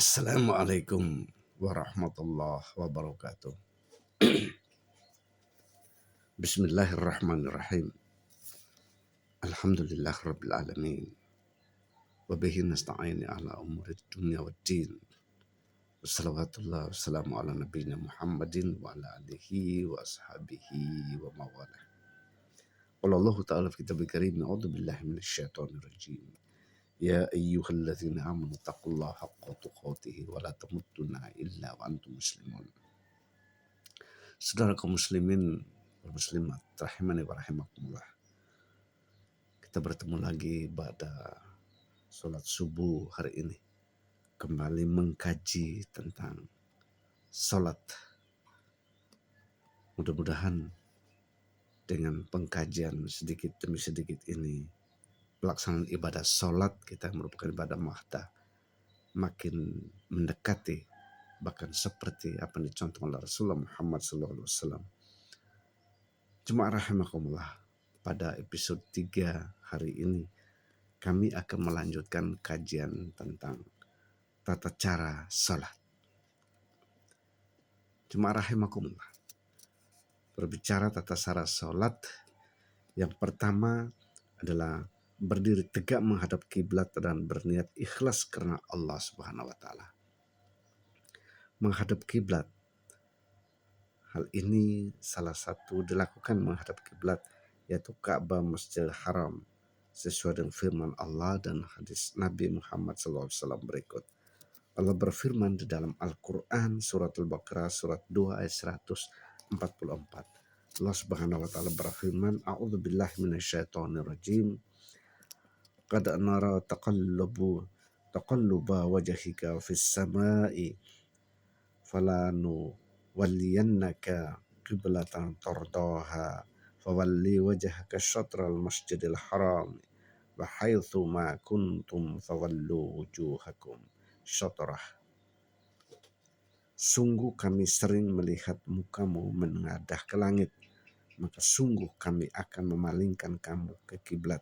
Assalamualaikum warahmatullahi wabarakatuh. Bismillahirrahmanirrahim. Alhamdulillah rabbil alamin. Wa bihi nasta'in ala umuri dunya waddin. Wassalawatullah wassalamu ala nabiyina Muhammadin wa ala alihi wa ashabihi wa mawalah. Qala Allah ta'ala fi kitabul karim, a'udzu billahi minasyaitonir rajim. Ya ayyuhalladzina amanu taqullaha haqqa tuqatih wa la tamutunna illa wa antum muslimun. Saudara kaum muslimin dan muslimat rahimani wa rahimakumullah. Kita bertemu lagi pada sholat subuh hari ini, kembali mengkaji tentang sholat. Mudah-mudahan dengan pengkajian sedikit demi sedikit ini, pelaksanaan ibadah sholat kita yang merupakan ibadah mahdah makin mendekati, bahkan seperti apa yang dicontohkan oleh Rasulullah Muhammad SAW. Jemaah rahimakumullah, pada episode 3 hari ini kami akan melanjutkan kajian tentang tata cara sholat. Jemaah rahimakumullah, berbicara tata cara sholat, yang pertama adalah berdiri tegak menghadap kiblat dan berniat ikhlas karena Allah Subhanahu wa taala. Menghadap kiblat, hal ini salah satu dilakukan menghadap kiblat yaitu Ka'bah Masjidil Haram sesuai dengan firman Allah dan hadis Nabi Muhammad SAW berikut. Allah berfirman di dalam Al-Quran surat Al-Baqarah surat 2 ayat 144. Allah Subhanahu wa taala berfirman, A'udzubillahi minasyaitonirrajim. Qad nara taqalluba wajhika fis sama'i falanu walliyannaka qiblatan tardaha fawalli wajhaka syatral masjidil haram wa haitsu ma kuntum fawallu wujuhakum syatrah. Sungguh kami sering melihat mukamu menengadah ke langit, maka sungguh kami akan memalingkan kamu ke kiblat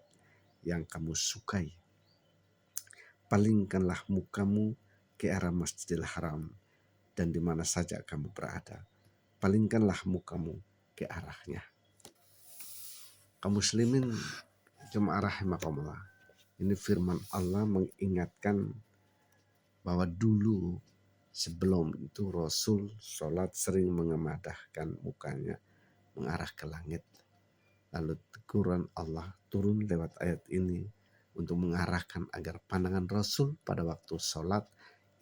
yang kamu sukai. Palingkanlah mukamu ke arah Masjidil Haram dan di mana saja kamu berada, palingkanlah mukamu ke arahnya. Kaum muslimin jemaah rahimakumullah, ini firman Allah mengingatkan bahwa dulu sebelum itu Rasul sholat sering mengemadahkan mukanya mengarah ke langit. Lalu teguran Allah turun lewat ayat ini untuk mengarahkan agar pandangan Rasul pada waktu sholat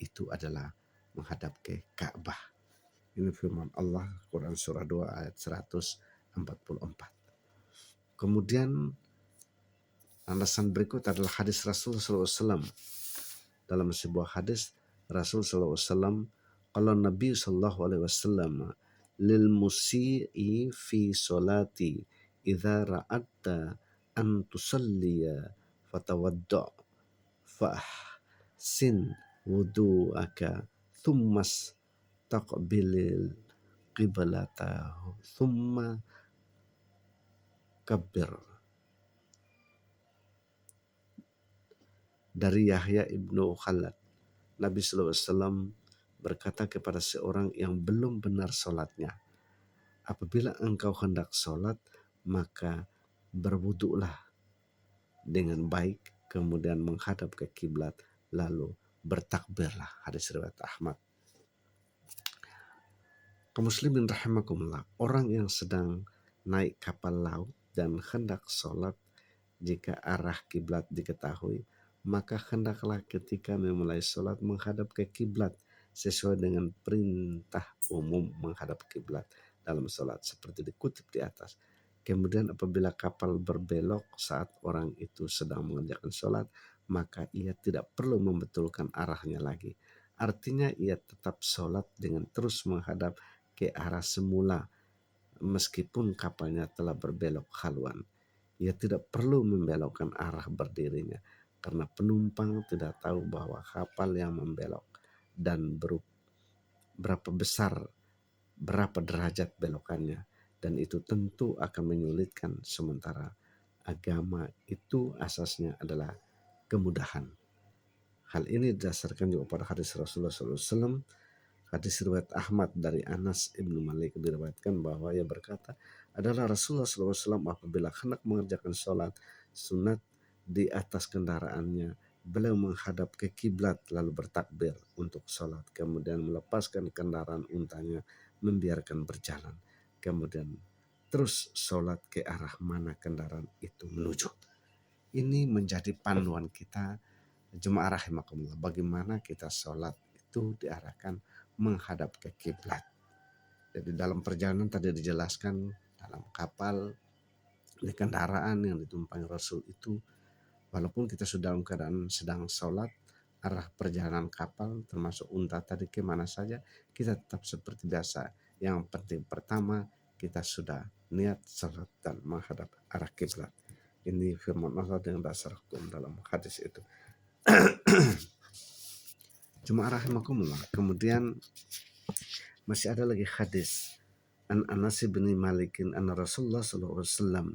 itu adalah menghadap ke Ka'bah. Ini firman Allah, Quran surah 2 ayat 144. Kemudian alasan berikut adalah hadis Rasul SAW. Dalam sebuah hadis Rasul SAW, kalau Nabi SAW lil musi'i fi solati idza ra'atta an tusalliya fatawadda fahsin wudu'aka thummas taqbilil qiblatahu thumma kabbir. Dari Yahya ibnu Khalad, Nabi SAW berkata kepada seorang yang belum benar sholatnya, apabila engkau hendak sholat, maka berwuduklah dengan baik, kemudian menghadap ke kiblat, lalu bertakbirlah. Hadis riwayat Ahmad. Kaum muslimin rahimakumullah, orang yang sedang naik kapal laut dan hendak sholat, jika arah kiblat diketahui, maka hendaklah ketika memulai sholat menghadap ke kiblat sesuai dengan perintah umum menghadap kiblat dalam sholat seperti dikutip di atas. Kemudian apabila kapal berbelok saat orang itu sedang mengerjakan sholat, maka ia tidak perlu membetulkan arahnya lagi. Artinya ia tetap sholat dengan terus menghadap ke arah semula meskipun kapalnya telah berbelok haluan. Ia tidak perlu membelokkan arah berdirinya karena penumpang tidak tahu bahwa kapal yang membelok dan berapa besar, berapa derajat belokannya, dan itu tentu akan menyulitkan, sementara agama itu asasnya adalah kemudahan. Hal ini didasarkan juga pada hadis Rasulullah SAW. Hadis riwayat Ahmad dari Anas ibnu Malik diriwayatkan bahwa ia berkata, adalah Rasulullah SAW apabila hendak mengerjakan sholat sunat di atas kendaraannya, beliau menghadap ke kiblat lalu bertakbir untuk sholat, kemudian melepaskan kendaraan untanya, membiarkan berjalan, kemudian terus sholat ke arah mana kendaraan itu menuju. Ini menjadi panduan kita jemaah rahimakumullah, bagaimana kita sholat itu diarahkan menghadap ke kiblat. Jadi dalam perjalanan tadi dijelaskan, dalam kapal, di kendaraan yang ditumpangi Rasul itu, walaupun kita sudah dalam keadaan sedang sholat, arah perjalanan kapal termasuk unta tadi kemana saja, kita tetap seperti biasa. Yang penting pertama, kita sudah niat sholat dan menghadap arah kiblat. Ini firman Allah yang dasar hukum dalam hadis itu. Jemaah rahimakumullah. Kemudian masih ada lagi hadis an Anas bin Malikin an Rasulullah sallallahu alaihi wasallam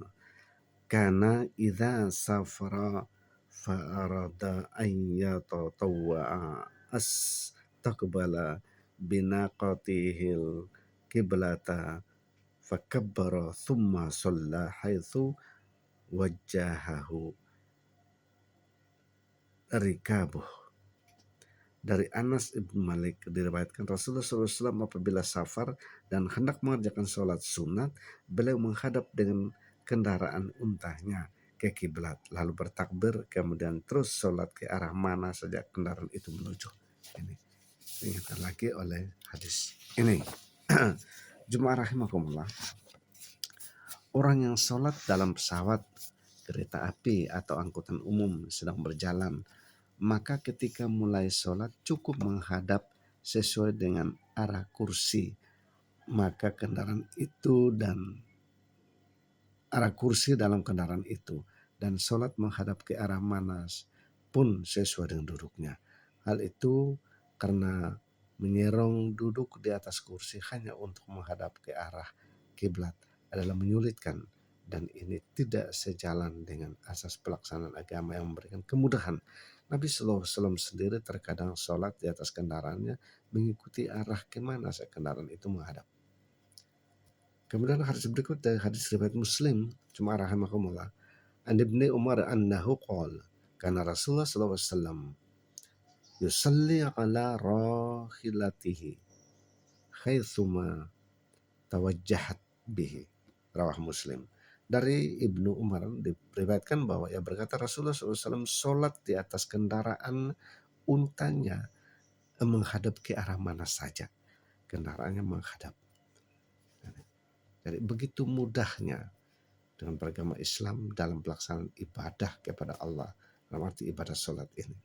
kana idza safara fa arada an yatatawwa astaqbala binaqatihil kiblata fakabbara thumma shalla haitsu wajjahahu rikabuh. Dari Anas ibn Malik diriwayatkan Rasulullah SAW apabila safar dan hendak mengerjakan sholat sunat, beliau menghadap dengan kendaraan untanya ke kiblat, lalu bertakbir, kemudian terus sholat ke arah mana saja kendaraan itu menuju. Ini diingatkan lagi oleh hadis ini. Jemaah rahimakumullah, orang yang sholat dalam pesawat, kereta api atau angkutan umum sedang berjalan, maka ketika mulai sholat cukup menghadap sesuai dengan arah kursi, maka kendaraan itu dan arah kursi dalam kendaraan itu, dan sholat menghadap ke arah mana pun sesuai dengan duduknya. Hal itu karena menyerong duduk di atas kursi hanya untuk menghadap ke arah kiblat adalah menyulitkan, dan ini tidak sejalan dengan asas pelaksanaan agama yang memberikan kemudahan. Nabi SAW sendiri terkadang sholat di atas kendaraannya mengikuti arah kemana kendaraan itu menghadap. Kemudian hadis berikut dari hadis riwayat Muslim, cuma rahimakumullah, an Ibnu Umar annahu qala kana Rasulullah sallallahu alaihi wasallam yusalli ala rahilatihi haitsuma tawajjahat bihi, rawah Muslim. Dari Ibnu Umar diriwayatkan bahwa ia berkata Rasulullah SAW sholat di atas kendaraan untanya menghadap ke arah mana saja kendaraannya menghadap. Jadi begitu mudahnya dengan beragama Islam dalam pelaksanaan ibadah kepada Allah, dalam arti ibadah sholat ini.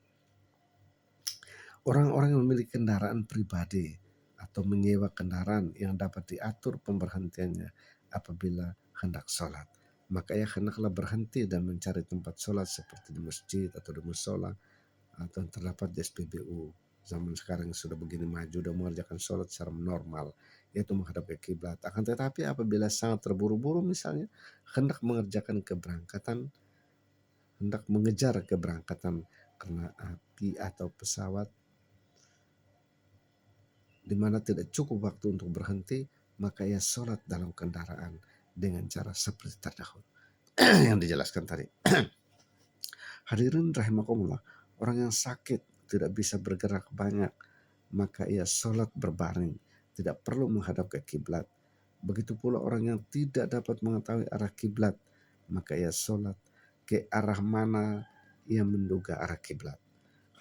Orang-orang yang memiliki kendaraan pribadi atau menyewa kendaraan yang dapat diatur pemberhentiannya apabila hendak sholat, maka ia hendaklah berhenti dan mencari tempat sholat seperti di masjid atau di musola atau yang terdapat di SPBU. Zaman sekarang sudah begini maju dan mengerjakan sholat secara normal, yaitu menghadap ke kiblat. Akan tetapi apabila sangat terburu-buru misalnya, hendak mengerjakan keberangkatan, hendak mengejar keberangkatan kereta api atau pesawat, di mana tidak cukup waktu untuk berhenti, maka ia sholat dalam kendaraan dengan cara seperti terdahulu yang dijelaskan tadi. Hadirin rahimakumullah, orang yang sakit tidak bisa bergerak banyak, maka ia sholat berbaring, tidak perlu menghadap ke kiblat. Begitu pula orang yang tidak dapat mengetahui arah kiblat, maka ia sholat ke arah mana ia menduga arah kiblat.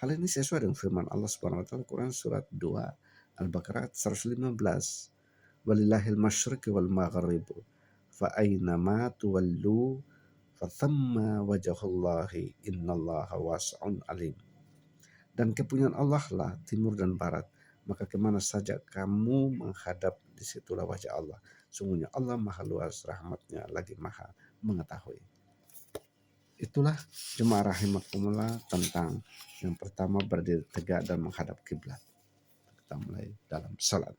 Hal ini sesuai dengan firman Allah Subhanahu wa taala Quran surat 2 Al-Baqarah 115. Walillahil masyriq wal maghrib fa aynama tuwallu fathamma wajhullahi innallaha wasi'un alim. Dan kepunyaan Allah lah timur dan barat, maka kemana saja kamu menghadap, disitulah wajah Allah. Sungguhnya Allah maha luas rahmatnya lagi maha mengetahui. Itulah jemaah rahimakumullah tentang yang pertama berdiri tegak dan menghadap kiblat. Kita mulai dalam salat.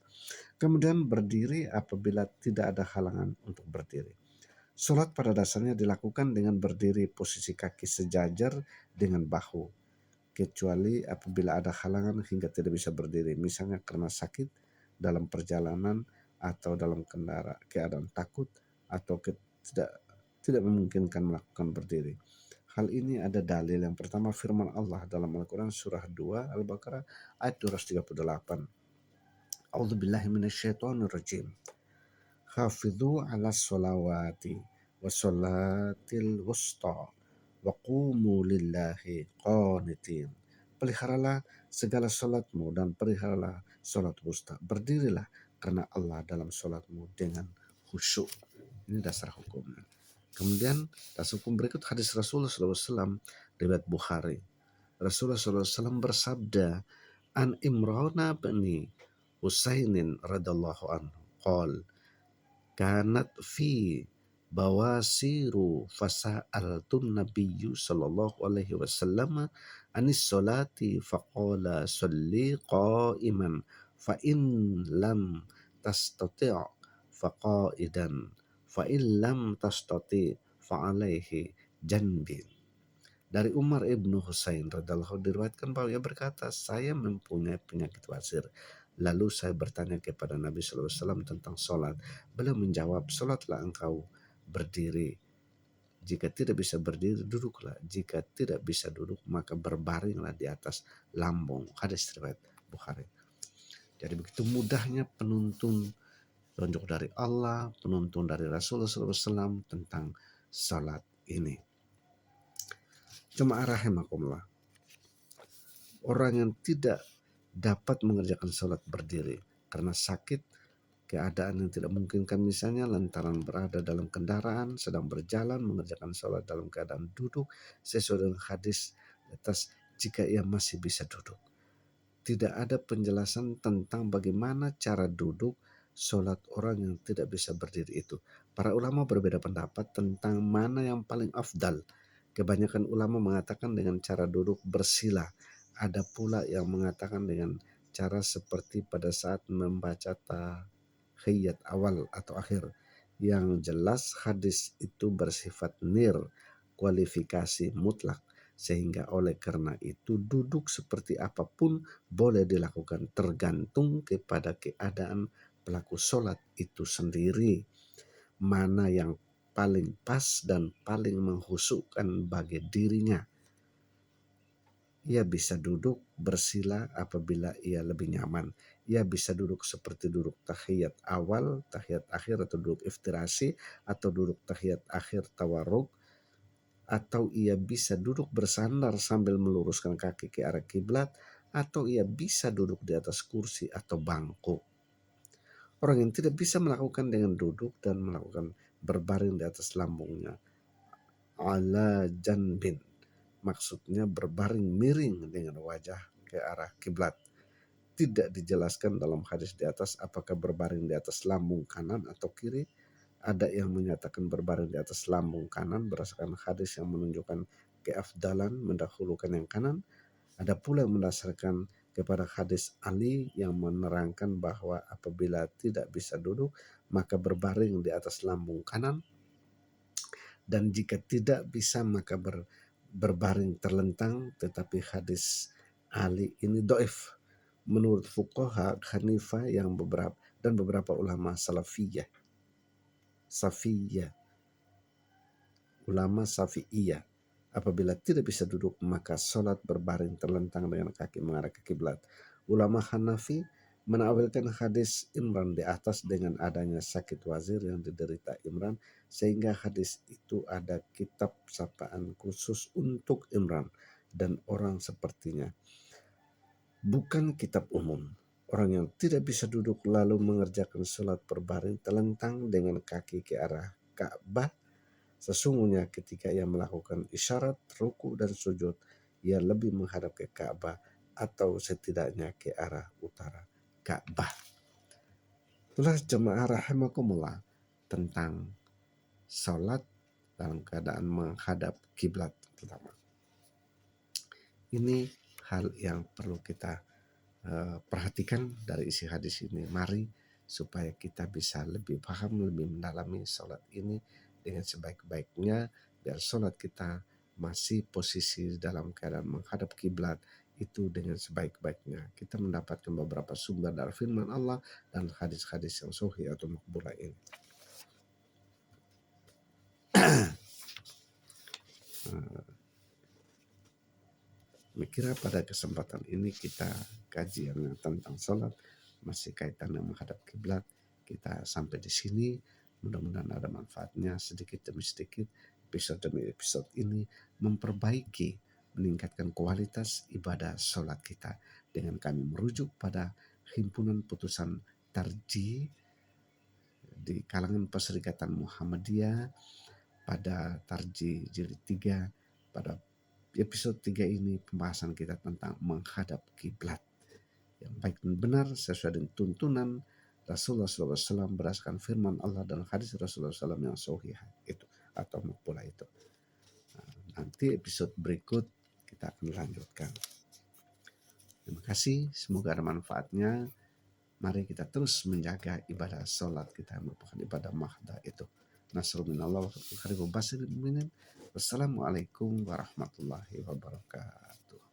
Kemudian berdiri apabila tidak ada halangan untuk berdiri. Salat pada dasarnya dilakukan dengan berdiri posisi kaki sejajar dengan bahu. kecuali apabila ada halangan hingga tidak bisa berdiri, misalnya karena sakit dalam perjalanan atau dalam keadaan takut atau tidak memungkinkan melakukan berdiri. Hal ini ada dalil. Yang pertama firman Allah dalam Al-Quran surah 2 Al-Baqarah ayat 238. A'udzubillahi minasyaitonirrajim. Hafidhu 'alas sholawati wassolatil wusta wa qumu lillahi qanitin. Peliharalah segala sholatmu dan peliharalah sholat wusta. Berdirilah karena Allah dalam sholatmu dengan khusyuk. Ini dasar hukumnya. Kemudian dasar hukum berikut hadis Rasulullah SAW riwayat Bukhari. Rasulullah SAW bersabda, An Imrana bin Husainin radallahu anhu qol kanat fi bawasiru fasa'altun nabiyyu sallallahu alaihi wasallam anis salati faqala salli qa'iman fa in lam tastati' faqa'idan fa in lam tastati' fa alaihi janbin. Dari Umar ibnu Husain radhiallahu diriwayatkan bahwa ia berkata, saya mempunyai penyakit wasir. Lalu saya bertanya kepada Nabi SAW tentang sholat. Beliau menjawab, sholatlah engkau berdiri. Jika tidak bisa berdiri, duduklah. Jika tidak bisa duduk, maka berbaringlah di atas lambung. Hadis riwayat Bukhari. Jadi begitu mudahnya penuntun dari Allah, penuntun dari Rasulullah SAW tentang sholat ini. Jemaah rahimakumullah, orang yang tidak dapat mengerjakan sholat berdiri karena sakit, keadaan yang tidak memungkinkan, misalnya lantaran berada dalam kendaraan, sedang berjalan, mengerjakan sholat dalam keadaan duduk, sesuai dengan hadis atas, jika ia masih bisa duduk. Tidak ada penjelasan tentang bagaimana cara duduk sholat orang yang tidak bisa berdiri itu. Para ulama berbeda pendapat tentang mana yang paling afdal. Kebanyakan ulama mengatakan dengan cara duduk bersila. Ada pula yang mengatakan dengan cara seperti pada saat membaca tahiyat awal atau akhir. Yang jelas hadis itu bersifat kualifikasi mutlak. Sehingga oleh karena itu duduk seperti apapun boleh dilakukan tergantung kepada keadaan pelaku sholat itu sendiri. Mana yang paling pas dan paling menghusukkan bagi dirinya. Ia bisa duduk bersila apabila ia lebih nyaman. Ia bisa duduk seperti duduk tahiyat awal, tahiyat akhir atau duduk iftirasi atau duduk tahiyat akhir tawarruk. Atau ia bisa duduk bersandar sambil meluruskan kaki ke arah kiblat, atau ia bisa duduk di atas kursi atau bangku. Orang yang tidak bisa melakukan dengan duduk dan melakukan berbaring di atas lambungnya, ala janbin, maksudnya berbaring miring dengan wajah ke arah kiblat. Tidak dijelaskan dalam hadis di atas apakah berbaring di atas lambung kanan atau kiri. Ada yang menyatakan berbaring di atas lambung kanan berdasarkan hadis yang menunjukkan keafdalan mendahulukan yang kanan. Ada pula yang mendasarkan kepada hadis Ali yang menerangkan bahwa apabila tidak bisa duduk maka berbaring di atas lambung kanan, dan jika tidak bisa maka berbaring terlentang. Tetapi hadis Ali ini dhaif menurut fuqaha Hanifah yang beberapa ulama ulama Syafi'iyah. Apabila tidak bisa duduk maka sholat berbaring terlentang dengan kaki mengarah ke kiblat. Ulama Hanafi menakwilkan hadis Imran di atas dengan adanya sakit wazir yang diderita Imran, sehingga hadis itu ada kitab sapaan khusus untuk Imran dan orang sepertinya. Bukan kitab umum. Orang yang tidak bisa duduk lalu mengerjakan sholat berbaring terlentang dengan kaki ke arah Ka'bah, sesungguhnya ketika ia melakukan isyarat ruku dan sujud, ia lebih menghadap ke Ka'bah atau setidaknya ke arah utara Ka'bah. Itulah jemaah rahimakumullah tentang salat dalam keadaan menghadap kiblat pertama. Ini hal yang perlu kita perhatikan dari isi hadis ini. Mari supaya kita bisa lebih paham, lebih mendalami salat ini dengan sebaik-baiknya, biar salat kita masih posisi dalam keadaan menghadap kiblat itu dengan sebaik-baiknya. Kita mendapatkan beberapa sumber dari firman Allah dan hadis-hadis yang sahih atau makbulah ini. Kira pada kesempatan ini kita kajian tentang sholat masih kaitan dengan menghadap kiblat. Kita sampai di sini. Mudah-mudahan ada manfaatnya sedikit demi sedikit. Episode demi episode ini memperbaiki, meningkatkan kualitas ibadah sholat kita dengan kami merujuk pada himpunan putusan tarjih di kalangan Perserikatan Muhammadiyah pada tarjih jilid 3. Pada episode 3 ini pembahasan kita tentang menghadap kiblat yang baik dan benar sesuai dengan tuntunan Rasulullah SAW berdasarkan firman Allah dan hadis Rasulullah SAW yang sahih itu atau makbulah itu. Nanti episode berikut kita akan lanjutkan. Terima kasih, semoga ada manfaatnya. Mari kita terus menjaga ibadah sholat kita merupakan ibadah mahdah itu. Nasrul minallah wa Wassalamualaikum warahmatullahi wabarakatuh.